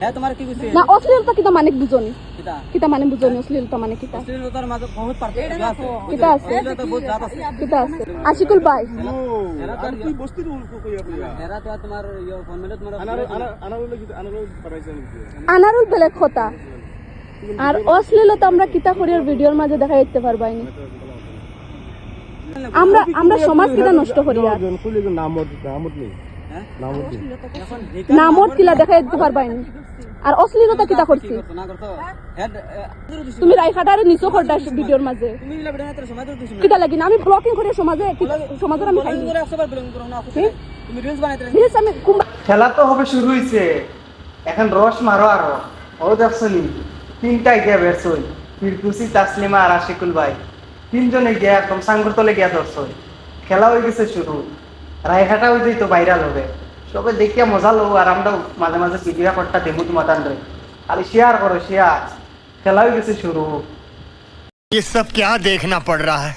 হ্যাঁ তোমার কি কইছে না অশ্লীলতা কিটা মানে বুঝনি কিটা কিটা মানে বুঝনি অশ্লীলতা মানে কিটা অশ্লীলতার মাঝে বহুত পার্থক্য আছে কিটা আছে অশ্লীলতা বহুত জাত আছে কিটা আছে আশিকুল ভাই এরা তো আর তুই বস্তির কইয়া কইয়া এরা তো তোমার ইয়ে ফোন মেলে তোমার আনারুল বানাইছেন আনারুল বেলেগ কথা আর অশ্লীলতা আমরা কিতা করিয়ার ভিডিওর মাঝে দেখা দিতে পারবাইনি আমরা আমরা সমাজ কিটা নষ্ট করি আর নামত নেই হ্যাঁ নামত নেই এখন নামত কিলা দেখা দিতে পারবাইনি আর অশ্লীলতা কিটা করছি না করতো হেড তুমি রাইখাটারে নিচো করডা ভিডিওর মাঝে তুমি ইলা ভিডিও না সময় দিছিস কিটা লাগি না আমি ব্লকিং করে সমাজে সমাজের আমি খাই করে 100 বার ব্লগ করো না তুমি রিলস বানাইতে প্লিজ আমি খেলা তো হবে শুরু হয়েছে এখন রস মারো আরো ও দেখছনি তিনটা গিয়া বেরছই ফিরকুসি তাসলিমা আর আশিকুল ভাই তিনজনে গিয়া একদম সাংগরতলে গিয়া ধরছই খেলা হয়ে গেছে শুরু রায়ঘাটা হয়ে যাই তো ভাইরাল হবে সবাই দেখিয়া মজা লও আর আমরা মাঝে মাঝে ভিডিও করতে দেবো তোমার রে খালি শেয়ার করো শেয়ার খেলা হয়ে গেছে শুরু ये सब क्या देखना पड़ रहा है